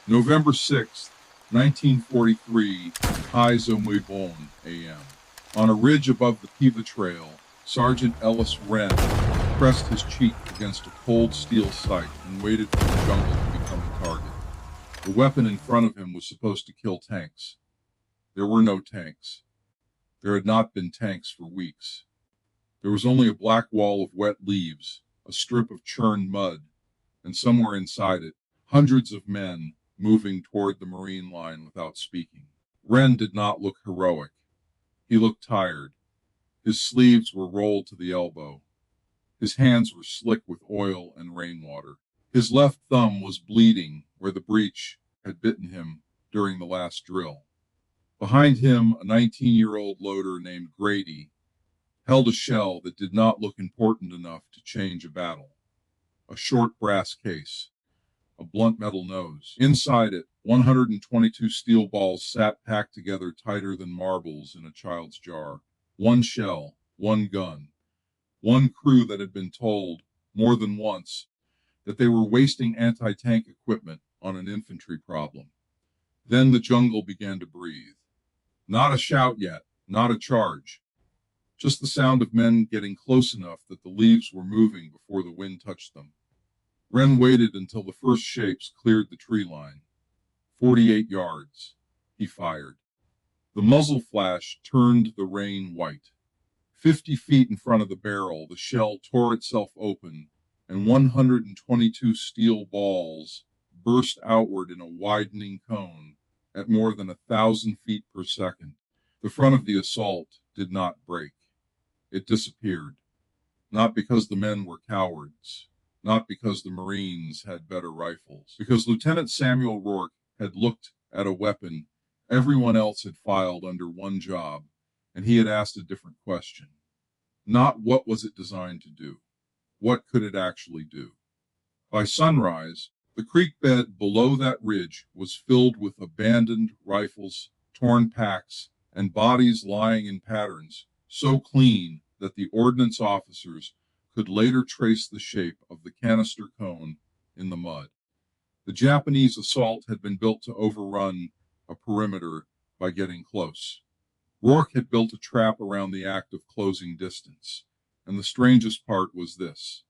November 6th, 1943, highs au muy bon a.m. On a ridge above the Piva Trail, Sergeant Ellis Wren pressed his cheek against a cold steel sight and waited for the jungle to become a target. The weapon in front of him was supposed to kill tanks. There were no tanks. There had not been tanks for weeks. There was only a black wall of wet leaves, a strip of churned mud, and somewhere inside it, hundreds of men moving toward the Marine line without speaking. Wren did not look heroic. He looked tired. His sleeves were rolled to the elbow. His hands were slick with oil and rainwater. His left thumb was bleeding where the breech had bitten him during the last drill. Behind him, a 19-year-old loader named Grady held a shell that did not look important enough to change a battle. A short brass case, a blunt metal nose. Inside it, 122 steel balls sat packed together tighter than marbles in a child's jar. One shell, one gun, one crew that had been told more than once that they were wasting anti-tank equipment on an infantry problem. Then the jungle began to breathe. Not a shout yet, not a charge. Just the sound of men getting close enough that the leaves were moving before the wind touched them. Wren waited until the first shapes cleared the tree line. 48 yards. He fired. The muzzle flash turned the rain white. 50 feet in front of the barrel, the shell tore itself open, and 122 steel balls burst outward in a widening cone at more than 1,000 feet per second. The front of the assault did not break. It disappeared. Not because the men were cowards. Not because the Marines had better rifles. Because Lieutenant Samuel Rourke had looked at a weapon everyone else had filed under one job, and he had asked a different question. Not what was it designed to do. What could it actually do? By sunrise, the creek bed below that ridge was filled with abandoned rifles, torn packs, and bodies lying in patterns so clean that the ordnance officers could later trace the shape of the canister cone in the mud. The Japanese assault had been built to overrun a perimeter by getting close. Rourke had built a trap around the act of closing distance, and the strangest part was this.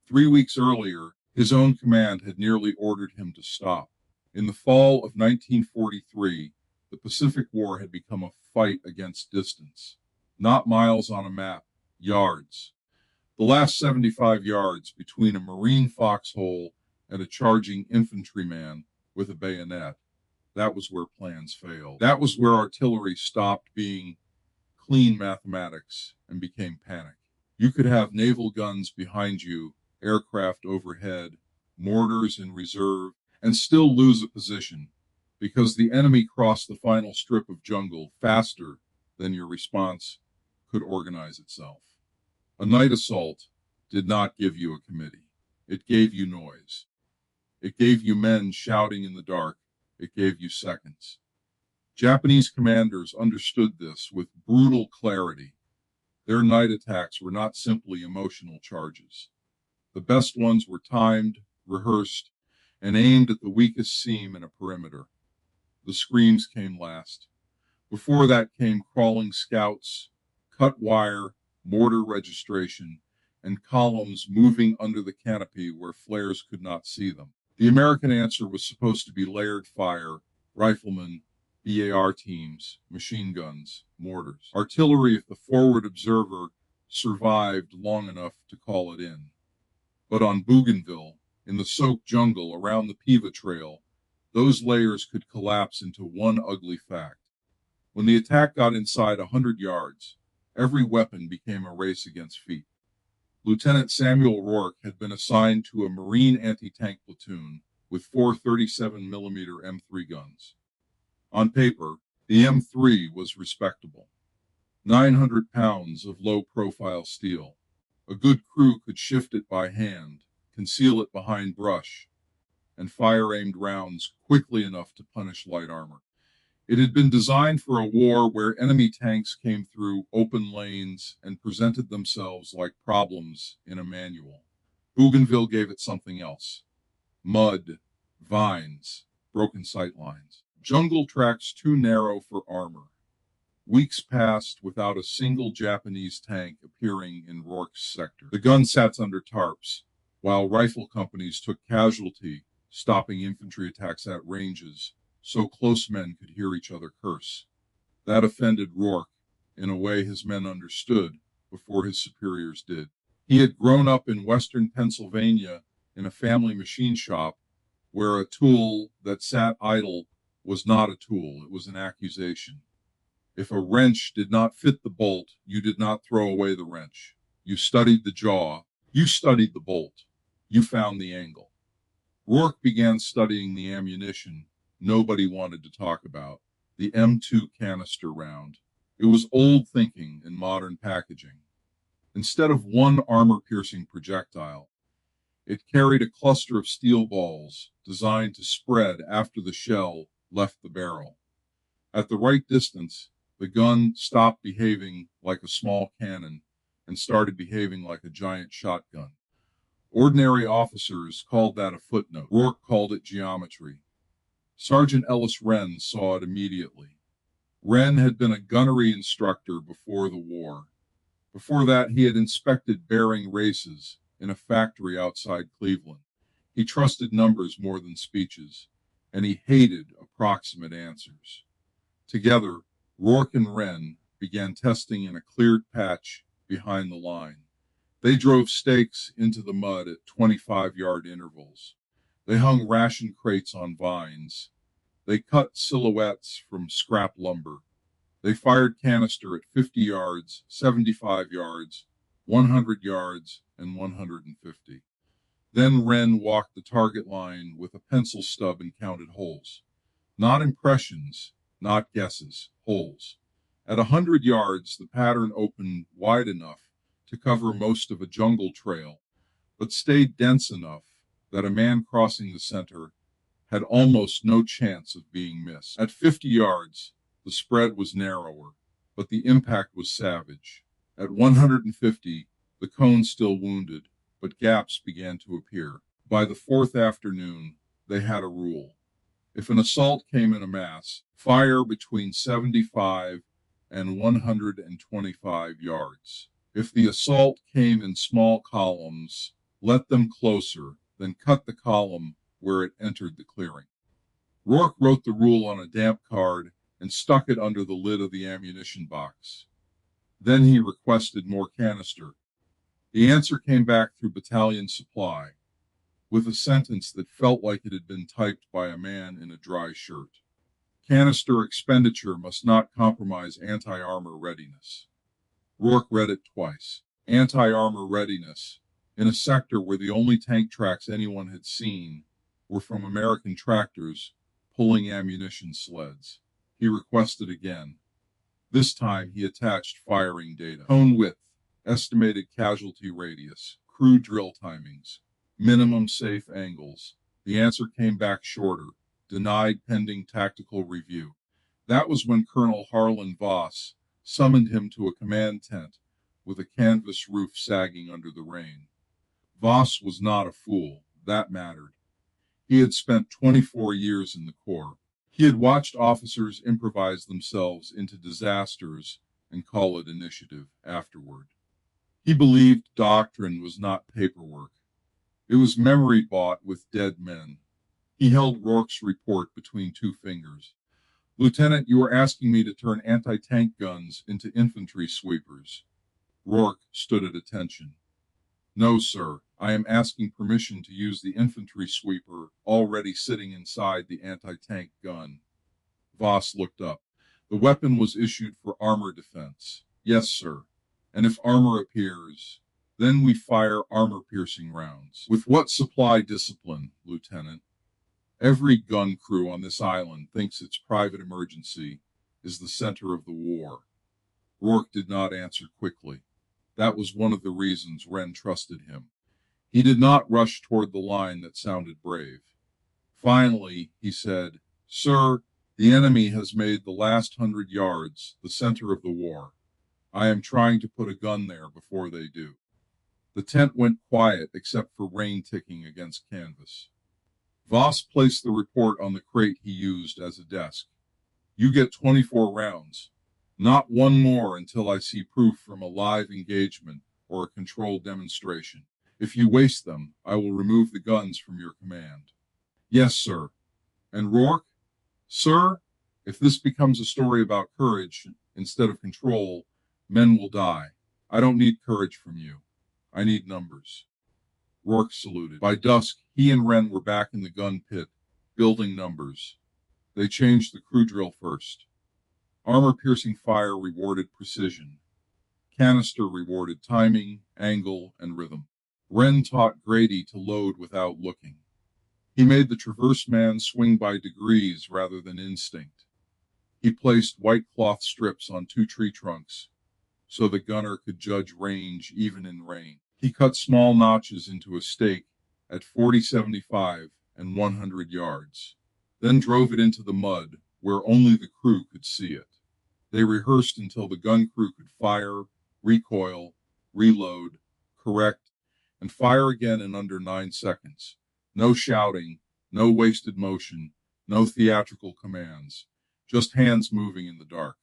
3 weeks earlier, his own command had nearly ordered him to stop. In the fall of 1943, the Pacific War had become a fight against distance. Not miles on a map, yards. The last 75 yards between a Marine foxhole and a charging infantryman with a bayonet. That was where plans failed. That was where artillery stopped being clean mathematics and became panic. You could have naval guns behind you, aircraft overhead, mortars in reserve, and still lose a position because the enemy crossed the final strip of jungle faster than your response could organize itself. A night assault did not give you a committee. It gave you noise. It gave you men shouting in the dark. It gave you seconds. Japanese commanders understood this with brutal clarity. Their night attacks were not simply emotional charges. The best ones were timed, rehearsed, and aimed at the weakest seam in a perimeter. The screams came last. Before that came crawling scouts, cut wire, mortar registration, and columns moving under the canopy where flares could not see them. The American answer was supposed to be layered fire, riflemen, BAR teams, machine guns, mortars. Artillery if the forward observer survived long enough to call it in. But on Bougainville, in the soaked jungle around the Piva Trail, those layers could collapse into one ugly fact. When the attack got inside 100 yards, every weapon became a race against feet. Lieutenant Samuel Rourke had been assigned to a Marine anti-tank platoon with 4 37mm M3 guns. On paper, the M3 was respectable. 900 pounds of low-profile steel. A good crew could shift it by hand, conceal it behind brush, and fire aimed rounds quickly enough to punish light armor. It had been designed for a war where enemy tanks came through open lanes and presented themselves like problems in a manual. Bougainville gave it something else. Mud, vines, broken sight lines. Jungle tracks too narrow for armor. Weeks passed without a single Japanese tank appearing in Rourke's sector. The gun sat under tarps, while rifle companies took casualty, stopping infantry attacks at ranges so close men could hear each other curse. That offended Rourke in a way his men understood before his superiors did. He had grown up in western Pennsylvania in a family machine shop where a tool that sat idle was not a tool, it was an accusation. If a wrench did not fit the bolt, you did not throw away the wrench. You studied the jaw, you studied the bolt, you found the angle. Rourke began studying the ammunition nobody wanted to talk about, the M2 canister round. It was old thinking in modern packaging. Instead of one armor-piercing projectile, it carried a cluster of steel balls designed to spread after the shell left the barrel. At the right distance, the gun stopped behaving like a small cannon and started behaving like a giant shotgun. Ordinary officers called that a footnote. Rourke called it geometry. Sergeant Ellis Wren saw it immediately. Wren had been a gunnery instructor before the war. Before that, he had inspected bearing races in a factory outside Cleveland. He trusted numbers more than speeches, and he hated approximate answers. Together, Rourke and Wren began testing in a cleared patch behind the line. They drove stakes into the mud at 25-yard intervals. They hung ration crates on vines. They cut silhouettes from scrap lumber. They fired canister at 50 yards, 75 yards, 100 yards, and 150. Then Wren walked the target line with a pencil stub and counted holes. Not impressions, not guesses, holes. At 100 yards, the pattern opened wide enough to cover most of a jungle trail, but stayed dense enough that a man crossing the center had almost no chance of being missed. At 50 yards, the spread was narrower, but the impact was savage. At 150, the cone still wounded, but gaps began to appear. By the fourth afternoon, they had a rule. If an assault came in a mass, fire between 75 and 125 yards. If the assault came in small columns, let them closer, then cut the column where it entered the clearing. Rourke wrote the rule on a damp card and stuck it under the lid of the ammunition box. Then he requested more canister. The answer came back through battalion supply, with a sentence that felt like it had been typed by a man in a dry shirt. Canister expenditure must not compromise anti-armor readiness. Rourke read it twice. Anti-armor readiness, in a sector where the only tank tracks anyone had seen were from American tractors pulling ammunition sleds. He requested again. This time he attached firing data. Cone width, estimated casualty radius, crew drill timings, minimum safe angles. The answer came back shorter. Denied pending tactical review. That was when Colonel Harlan Voss summoned him to a command tent with a canvas roof sagging under the rain. Voss was not a fool. That mattered. He had spent 24 years in the Corps. He had watched officers improvise themselves into disasters and call it initiative afterward. He believed doctrine was not paperwork. It was memory bought with dead men. He held Rourke's report between two fingers. Lieutenant, you are asking me to turn anti-tank guns into infantry sweepers. Rourke stood at attention. No, sir. I am asking permission to use the infantry sweeper already sitting inside the anti-tank gun. Voss looked up. The weapon was issued for armor defense. Yes, sir. And if armor appears, then we fire armor-piercing rounds. With what supply discipline, Lieutenant? Every gun crew on this island thinks its private emergency is the center of the war. Rourke did not answer quickly. That was one of the reasons Wren trusted him. He did not rush toward the line that sounded brave. Finally, he said, Sir, the enemy has made the last 100 yards the center of the war. I am trying to put a gun there before they do. The tent went quiet except for rain ticking against canvas. Voss placed the report on the crate he used as a desk. You get 24 rounds. Not one more until I see proof from a live engagement or a controlled demonstration. If you waste them, I will remove the guns from your command. Yes, sir. And Rourke? Sir, if this becomes a story about courage instead of control, men will die. I don't need courage from you. I need numbers. Rourke saluted. By dusk, he and Wren were back in the gun pit, building numbers. They changed the crew drill first. Armor-piercing fire rewarded precision. Canister rewarded timing, angle, and rhythm. Wren taught Grady to load without looking. He made the traverse man swing by degrees rather than instinct. He placed white cloth strips on 2 tree trunks so the gunner could judge range even in rain. He cut small notches into a stake at 40, 75, and 100 yards, then drove it into the mud where only the crew could see it. They rehearsed until the gun crew could fire, recoil, reload, correct, and fire again in under 9 seconds. No shouting, no wasted motion, no theatrical commands, just hands moving in the dark.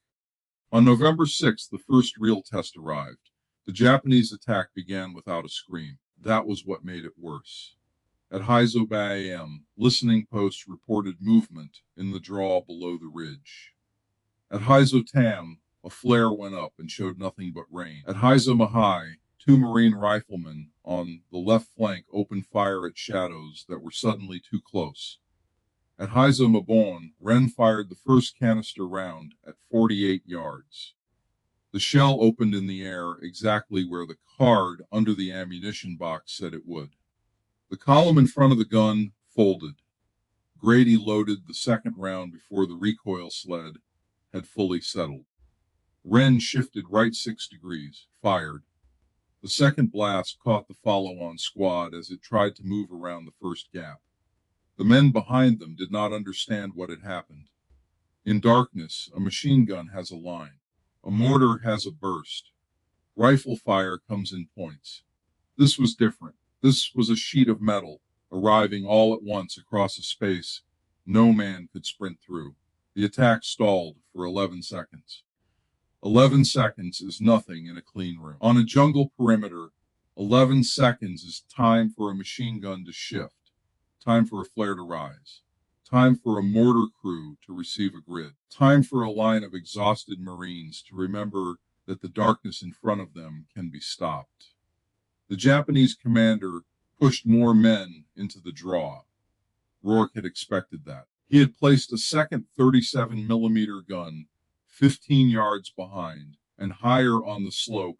On November 6th, the first real test arrived. The Japanese attack began without a scream. That was what made it worse. At Haizoba AM, listening posts reported movement in the draw below the ridge. At Haizotam, a flare went up and showed nothing but rain. At Haizomahai, 2 Marine riflemen on the left flank opened fire at shadows that were suddenly too close. At Haizomabon, Wren fired the first canister round at 48 yards. The shell opened in the air exactly where the card under the ammunition box said it would. The column in front of the gun folded. Grady loaded the second round before the recoil sled had fully settled. Wren shifted right 6 degrees, fired. The second blast caught the follow-on squad as it tried to move around the first gap. The men behind them did not understand what had happened. In darkness, a machine gun has a line. A mortar has a burst. Rifle fire comes in points. This was different. This was a sheet of metal, arriving all at once across a space no man could sprint through. The attack stalled for 11 seconds. 11 seconds is nothing in a clean room. On a jungle perimeter, 11 seconds is time for a machine gun to shift, time for a flare to rise, time for a mortar crew to receive a grid, time for a line of exhausted Marines to remember that the darkness in front of them can be stopped. The Japanese commander pushed more men into the draw. Rourke had expected that. He had placed a second 37mm gun 15 yards behind and higher on the slope,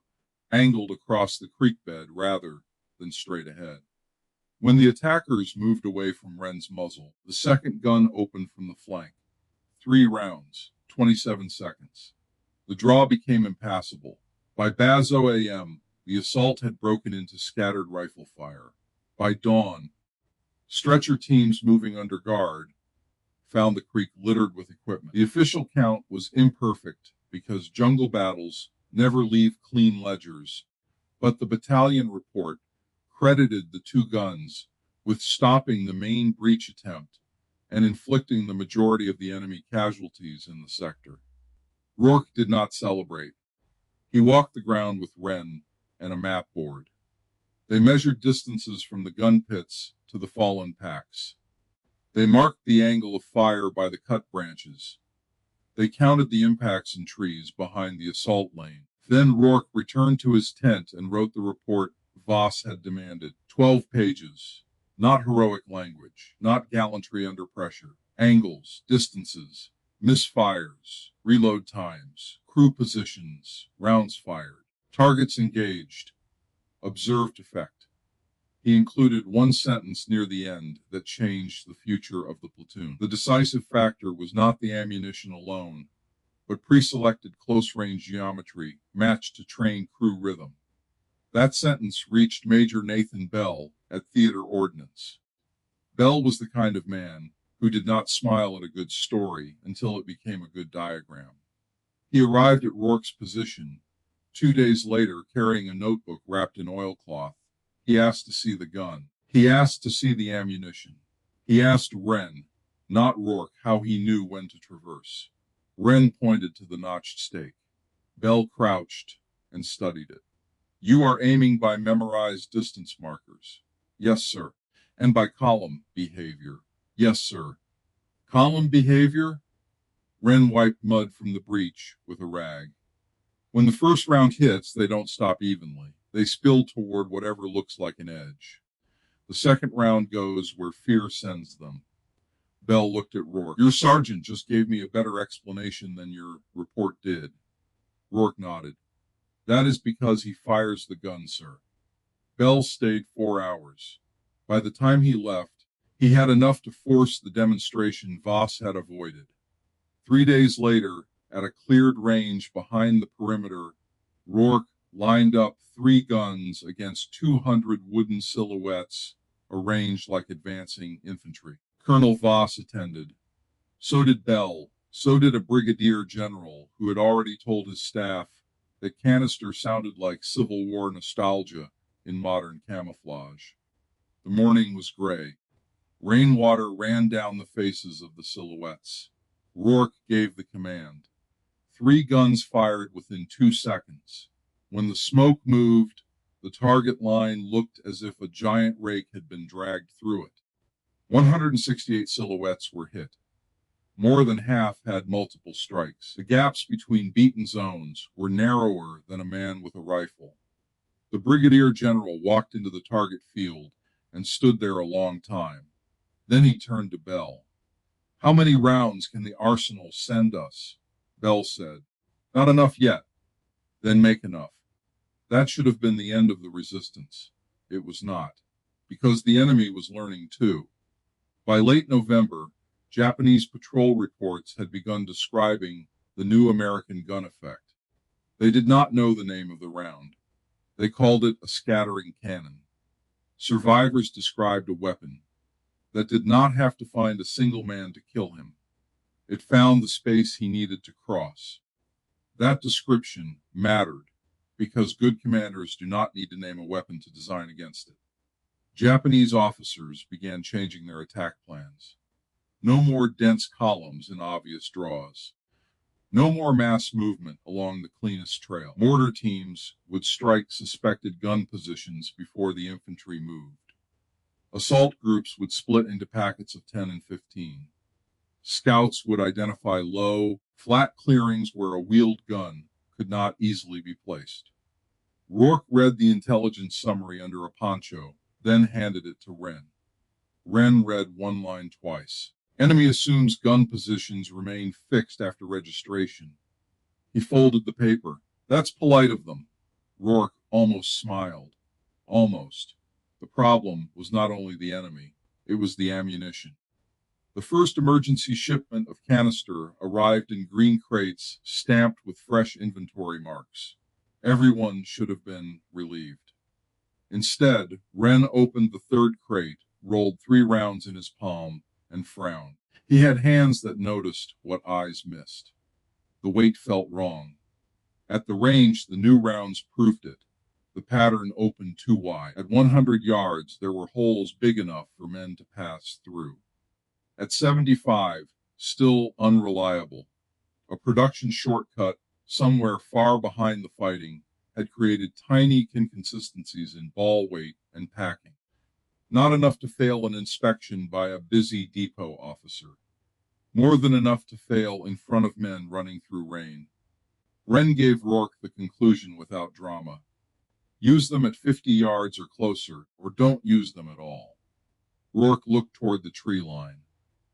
angled across the creek bed rather than straight ahead. When the attackers moved away from Wren's muzzle, the second gun opened from the flank. 3 rounds, 27 seconds. The draw became impassable. By Bazo AM, the assault had broken into scattered rifle fire. By dawn, stretcher teams moving under guard found the creek littered with equipment. The official count was imperfect because jungle battles never leave clean ledgers, but the battalion report credited the 2 guns with stopping the main breach attempt and inflicting the majority of the enemy casualties in the sector. Rourke did not celebrate. He walked the ground with Wren and a map board. They measured distances from the gun pits to the fallen packs. They marked the angle of fire by the cut branches. They counted the impacts in trees behind the assault lane. Then Rourke returned to his tent and wrote the report Voss had demanded. 12 pages. Not heroic language, not gallantry under pressure. Angles, distances, misfires, reload times, crew positions, rounds fired, targets engaged, observed effect. He included one sentence near the end that changed the future of the platoon. The decisive factor was not the ammunition alone, but pre-selected close-range geometry matched to trained crew rhythm. That sentence reached Major Nathan Bell at Theater Ordnance. Bell was the kind of man who did not smile at a good story until it became a good diagram. He arrived at Rourke's position 2 days later carrying a notebook wrapped in oilcloth. He asked to see the gun. He asked to see the ammunition. He asked Wren, not Rourke, how he knew when to traverse. Wren pointed to the notched stake. Bell crouched and studied it. You are aiming by memorized distance markers. Yes, sir. And by column behavior. Yes, sir. Column behavior? Wren wiped mud from the breach with a rag. When the first round hits, they don't stop evenly. They spill toward whatever looks like an edge. The second round goes where fear sends them. Bell looked at Rourke. Your sergeant just gave me a better explanation than your report did. Rourke nodded. That is because he fires the gun, sir. Bell stayed 4 hours. By the time he left, he had enough to force the demonstration Voss had avoided. 3 days later, at a cleared range behind the perimeter, Rourke lined up 3 guns against 200 wooden silhouettes arranged like advancing infantry. Colonel Voss attended. So did Bell. So did a brigadier general who had already told his staff that Canister sounded like Civil War nostalgia in modern camouflage. The morning was gray. Rainwater ran down the faces of the silhouettes. Rourke gave the command. 3 guns fired within 2 seconds. When the smoke moved, the target line looked as if a giant rake had been dragged through it. 168 silhouettes were hit. More than half had multiple strikes. The gaps between beaten zones were narrower than a man with a rifle. The brigadier general walked into the target field and stood there a long time. Then he turned to Bell. How many rounds can the arsenal send us? Bell said. Not enough yet. Then make enough. That should have been the end of the resistance. It was not, because the enemy was learning too. By late November, Japanese patrol reports had begun describing the new American gun effect. They did not know the name of the round. They called it a scattering cannon. Survivors described a weapon that did not have to find a single man to kill him. It found the space he needed to cross. That description mattered because good commanders do not need to name a weapon to design against it. Japanese officers began changing their attack plans. No more dense columns and obvious draws. No more mass movement along the cleanest trail. Mortar teams would strike suspected gun positions before the infantry moved. Assault groups would split into packets of 10 and 15. Scouts would identify low, flat clearings where a wheeled gun could not easily be placed. Rourke read the intelligence summary under a poncho, then handed it to Wren. Wren read one line twice. Enemy assumes gun positions remain fixed after registration. He folded the paper. That's polite of them. Rourke almost smiled. Almost. The problem was not only the enemy, it was the ammunition. The first emergency shipment of canister arrived in green crates stamped with fresh inventory marks. Everyone should have been relieved. Instead, Wren opened the third crate, rolled 3 rounds in his palm, and frowned. He had hands that noticed what eyes missed. The weight felt wrong. At the range, the new rounds proved it. The pattern opened too wide. At 100 yards, there were holes big enough for men to pass through. At 75, still unreliable. A production shortcut somewhere far behind the fighting had created tiny inconsistencies in ball weight and packing. Not enough to fail an inspection by a busy depot officer. More than enough to fail in front of men running through rain. Wren gave Rourke the conclusion without drama. Use them at 50 yards or closer, or don't use them at all. Rourke looked toward the tree line.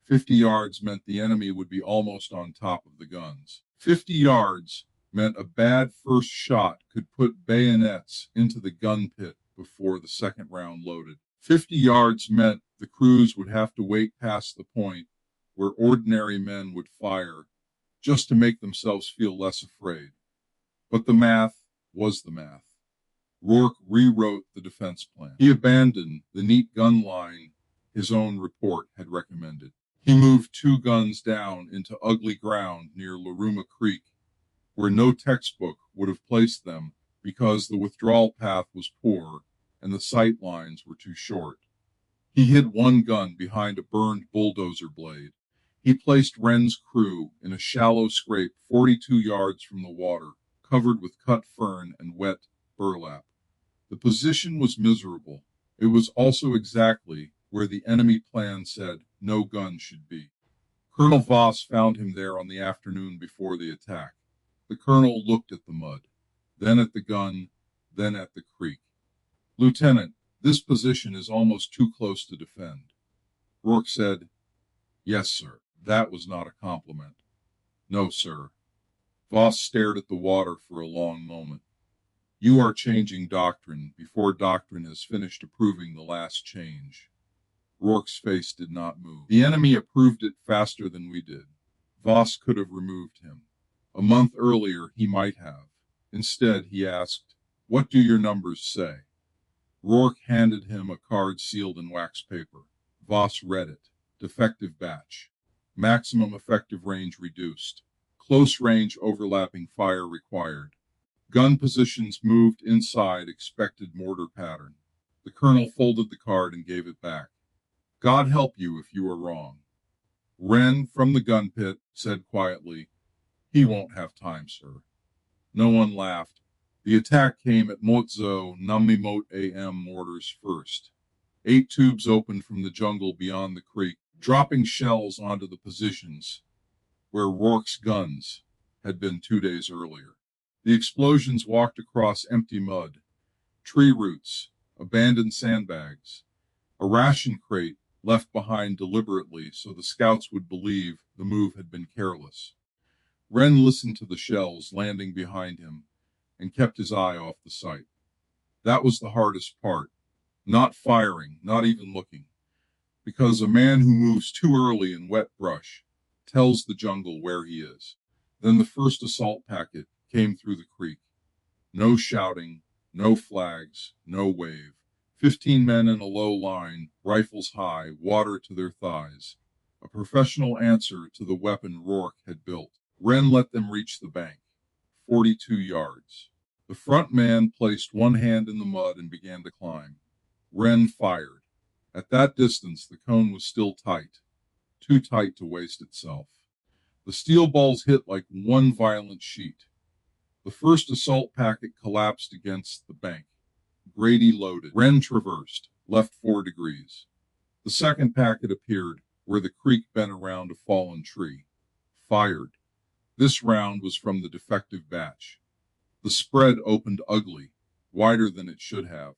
50 yards meant the enemy would be almost on top of the guns. 50 yards meant a bad first shot could put bayonets into the gun pit before the second round loaded. 50 yards meant the crews would have to wait past the point where ordinary men would fire just to make themselves feel less afraid. But the math was the math. Rourke rewrote the defense plan. He abandoned the neat gun line his own report had recommended. He moved 2 guns down into ugly ground near Laruma Creek, where no textbook would have placed them because the withdrawal path was poor and the sight lines were too short. He hid one gun behind a burned bulldozer blade. He placed Wren's crew in a shallow scrape 42 yards from the water, covered with cut fern and wet burlap. The position was miserable. It was also exactly where the enemy plan said no gun should be. Colonel Voss found him there on the afternoon before the attack. The colonel looked at the mud, then at the gun, then at the creek. "Lieutenant, this position is almost too close to defend." Rourke said, "Yes, sir." That was not a compliment. "No, sir." Voss stared at the water for a long moment. "You are changing doctrine before doctrine has finished approving the last change." Rourke's face did not move. "The enemy approved it faster than we did. Voss could have removed him. A month earlier he might have. Instead, he asked, 'What do your numbers say?' Rourke handed him a card sealed in wax paper. Voss read it. Defective batch. Maximum effective range reduced. Close range overlapping fire required. Gun positions moved inside expected mortar pattern." The colonel folded the card and gave it back. "God help you if you are wrong." Wren, from the gun pit, said quietly, "He won't have time, sir." No one laughed. The attack came at Motzo Namimot AM mortars first. 8 tubes opened from the jungle beyond the creek, dropping shells onto the positions where Rourke's guns had been 2 days earlier. The explosions walked across empty mud, tree roots, abandoned sandbags, a ration crate left behind deliberately so the scouts would believe the move had been careless. Wren listened to the shells landing behind him and kept his eye off the sight. That was the hardest part. Not firing, not even looking. Because a man who moves too early in wet brush tells the jungle where he is. Then the first assault packet came through the creek. No shouting, no flags, no wave. 15 men in a low line, rifles high, water to their thighs. A professional answer to the weapon Rourke had built. Wren let them reach the bank. 42 yards. The front man placed one hand in the mud and began to climb. Wren fired. At that distance, the cone was still tight, too tight to waste itself. The steel balls hit like one violent sheet. The first assault packet collapsed against the bank. Grady loaded. Wren traversed, left 4 degrees. The second packet appeared where the creek bent around a fallen tree. Fired. This round was from the defective batch. The spread opened ugly, wider than it should have,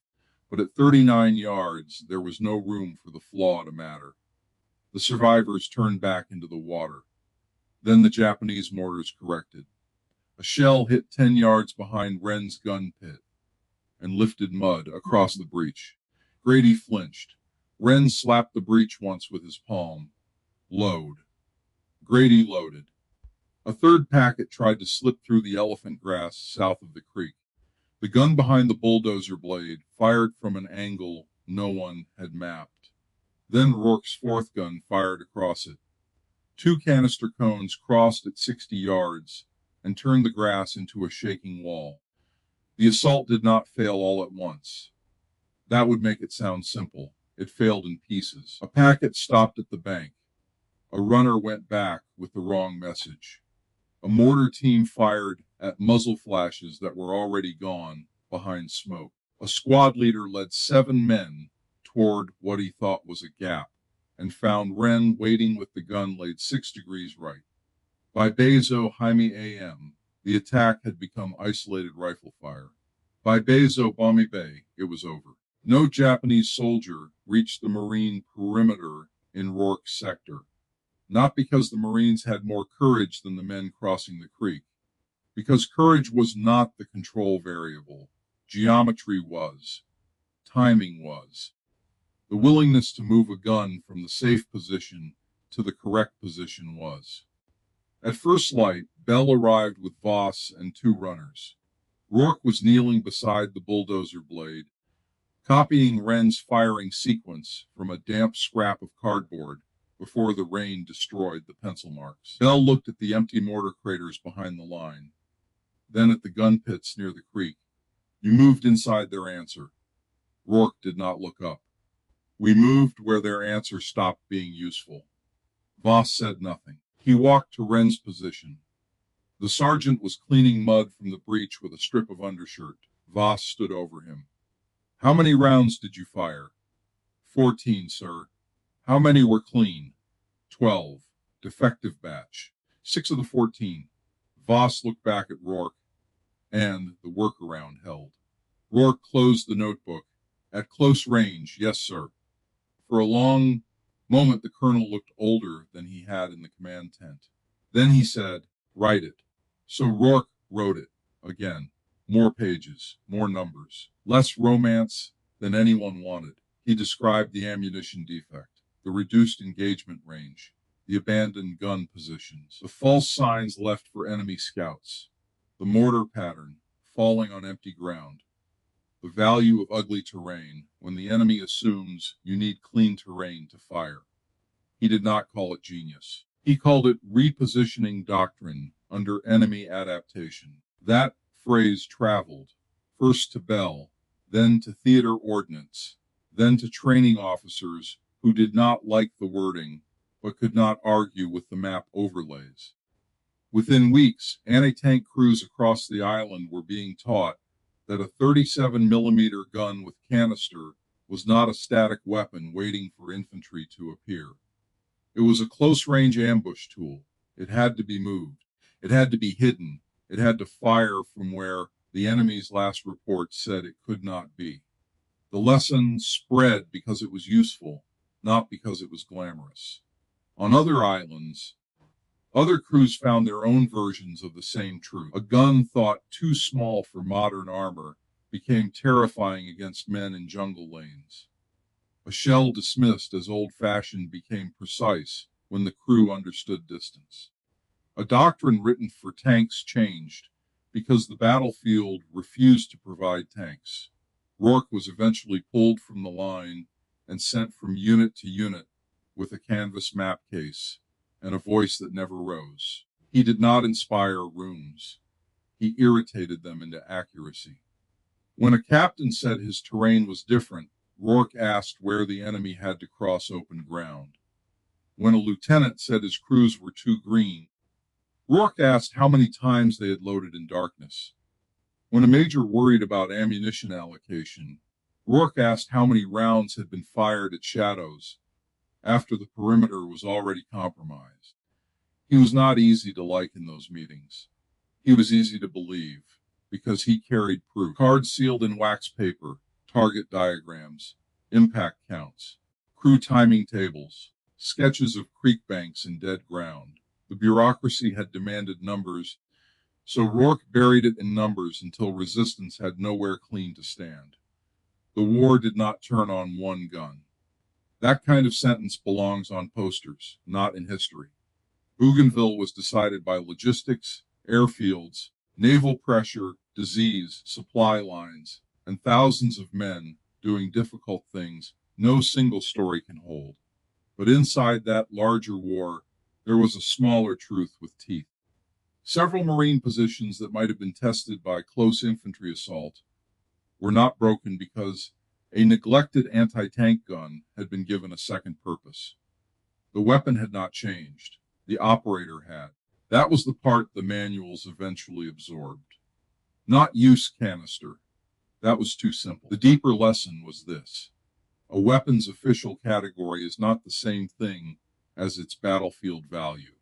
but at 39 yards there was no room for the flaw to matter. The survivors turned back into the water. Then the Japanese mortars corrected. A shell hit 10 yards behind Wren's gun pit and lifted mud across the breach. Grady flinched. Wren slapped the breach once with his palm. Load. Grady loaded. A third packet tried to slip through the elephant grass south of the creek. The gun behind the bulldozer blade fired from an angle no one had mapped. Then Rourke's fourth gun fired across it. 2 canister cones crossed at 60 yards and turned the grass into a shaking wall. The assault did not fail all at once. That would make it sound simple. It failed in pieces. A packet stopped at the bank. A runner went back with the wrong message. A mortar team fired at muzzle flashes that were already gone behind smoke. A squad leader led 7 men toward what he thought was a gap and found Wren waiting with the gun laid 6 degrees right. By Bezo Jaime AM, the attack had become isolated rifle fire. By Bezo Bami Bay, it was over. No Japanese soldier reached the Marine perimeter in Rourke's sector. Not because the Marines had more courage than the men crossing the creek, because courage was not the control variable. Geometry was. Timing was. The willingness to move a gun from the safe position to the correct position was. At first light, Bell arrived with Voss and 2 runners. Rourke was kneeling beside the bulldozer blade, copying Wren's firing sequence from a damp scrap of cardboard before the rain destroyed the pencil marks. Bell looked at the empty mortar craters behind the line, then at the gun pits near the creek. You moved inside their answer. Rourke did not look up. We moved where their answer stopped being useful. Voss said nothing. He walked to Wren's position. The sergeant was cleaning mud from the breach with a strip of undershirt. Voss stood over him. How many rounds did you fire? 14, sir. How many were clean? 12. Defective batch. 6 of the 14. Voss looked back at Rourke, and the workaround held. Rourke closed the notebook. At close range, yes, sir. For a long moment, the colonel looked older than he had in the command tent. Then he said, write it. So Rourke wrote it again. More pages, more numbers, less romance than anyone wanted. He described the ammunition defect, the reduced engagement range, the abandoned gun positions, the false signs left for enemy scouts, the mortar pattern falling on empty ground, the value of ugly terrain when the enemy assumes you need clean terrain to fire. He did not call it genius. He called it repositioning doctrine under enemy adaptation. That phrase traveled, first to Bell, then to theater ordnance, then to training officers who did not like the wording but could not argue with the map overlays. Within weeks, anti-tank crews across the island were being taught that a 37mm gun with canister was not a static weapon waiting for infantry to appear. It was a close-range ambush tool. It had to be moved. It had to be hidden. It had to fire from where the enemy's last report said it could not be. The lesson spread because it was useful, not because it was glamorous. On other islands, other crews found their own versions of the same truth. A gun thought too small for modern armor became terrifying against men in jungle lanes. A shell dismissed as old-fashioned became precise when the crew understood distance. A doctrine written for tanks changed because the battlefield refused to provide tanks. Rourke was eventually pulled from the line and sent from unit to unit with a canvas map case and a voice that never rose. He did not inspire rooms. He irritated them into accuracy. When a captain said his terrain was different, Rourke asked where the enemy had to cross open ground. When a lieutenant said his crews were too green, Rourke asked how many times they had loaded in darkness. When a major worried about ammunition allocation, Rourke asked how many rounds had been fired at shadows after the perimeter was already compromised. He was not easy to like in those meetings. He was easy to believe because he carried proof. Cards sealed in wax paper, target diagrams, impact counts, crew timing tables, sketches of creek banks and dead ground. The bureaucracy had demanded numbers, so Rourke buried it in numbers until resistance had nowhere clean to stand. The war did not turn on one gun. That kind of sentence belongs on posters, not in history. Bougainville was decided by logistics, airfields, naval pressure, disease, supply lines, and thousands of men doing difficult things no single story can hold. But inside that larger war, there was a smaller truth with teeth. Several Marine positions that might have been tested by close infantry assault were not broken because a neglected anti-tank gun had been given a second purpose. The weapon had not changed. The operator had. That was the part the manuals eventually absorbed. Not use canister. That was too simple. The deeper lesson was this. A weapon's official category is not the same thing as its battlefield value.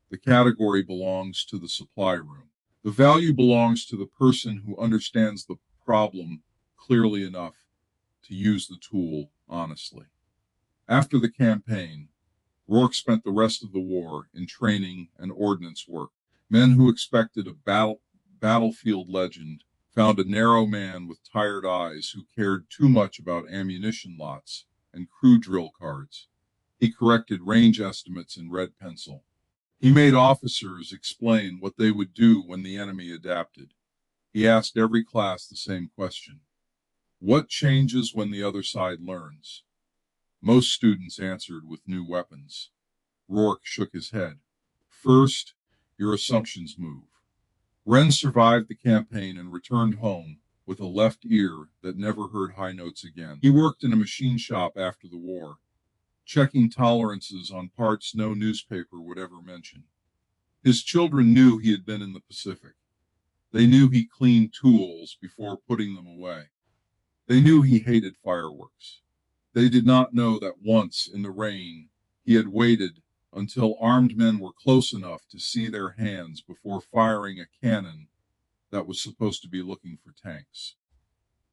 The category belongs to the supply room. The value belongs to the person who understands the problem clearly enough to use the tool honestly. After the campaign, Rourke spent the rest of the war in training and ordnance work. Men who expected a battlefield legend found a narrow man with tired eyes who cared too much about ammunition lots and crew drill cards. He corrected range estimates in red pencil. He made officers explain what they would do when the enemy adapted. He asked every class the same question. What changes when the other side learns? Most students answered with new weapons. Rourke shook his head. First, your assumptions move. Wren survived the campaign and returned home with a left ear that never heard high notes again. He worked in a machine shop after the war, checking tolerances on parts no newspaper would ever mention. His children knew he had been in the Pacific. They knew he cleaned tools before putting them away. They knew he hated fireworks. They did not know that once, in the rain, he had waited until armed men were close enough to see their hands before firing a cannon that was supposed to be looking for tanks.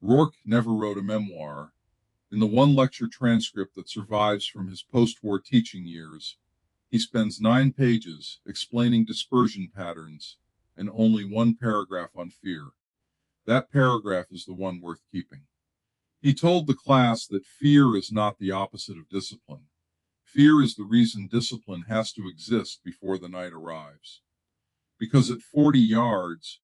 Rourke never wrote a memoir. In the one lecture transcript that survives from his post-war teaching years, he spends 9 pages explaining dispersion patterns and only 1 paragraph on fear. That paragraph is the one worth keeping. He told the class that fear is not the opposite of discipline. Fear is the reason discipline has to exist before the night arrives. Because at 40 yards,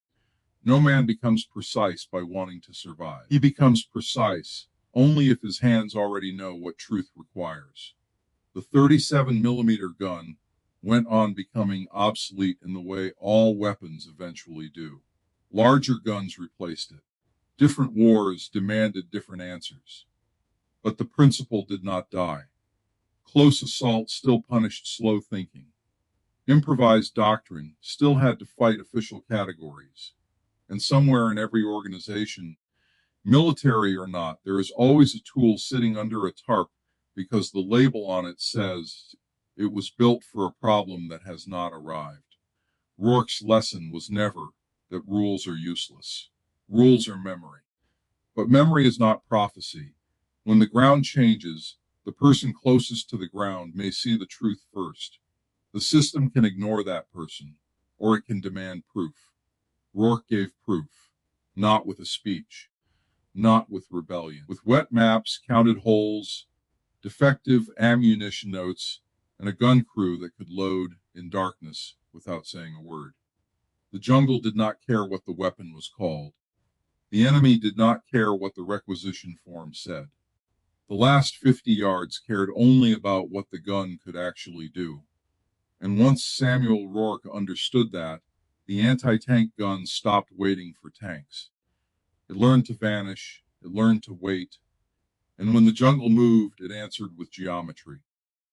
no man becomes precise by wanting to survive. He becomes precise only if his hands already know what truth requires. The 37mm gun went on becoming obsolete in the way all weapons eventually do. Larger guns replaced it. Different wars demanded different answers. But the principle did not die. Close assault still punished slow thinking. Improvised doctrine still had to fight official categories. And somewhere in every organization, military or not, there is always a tool sitting under a tarp because the label on it says it was built for a problem that has not arrived. Rourke's lesson was never that rules are useless. Rules are memory. But memory is not prophecy. When the ground changes, the person closest to the ground may see the truth first. The system can ignore that person, or it can demand proof. Rourke gave proof, not with a speech, not with rebellion. With wet maps, counted holes, defective ammunition notes, and a gun crew that could load in darkness without saying a word. The jungle did not care what the weapon was called. The enemy did not care what the requisition form said. The last 50 yards cared only about what the gun could actually do. And once Samuel Rourke understood that, the anti-tank gun stopped waiting for tanks. It learned to vanish, it learned to wait, and when the jungle moved, it answered with geometry.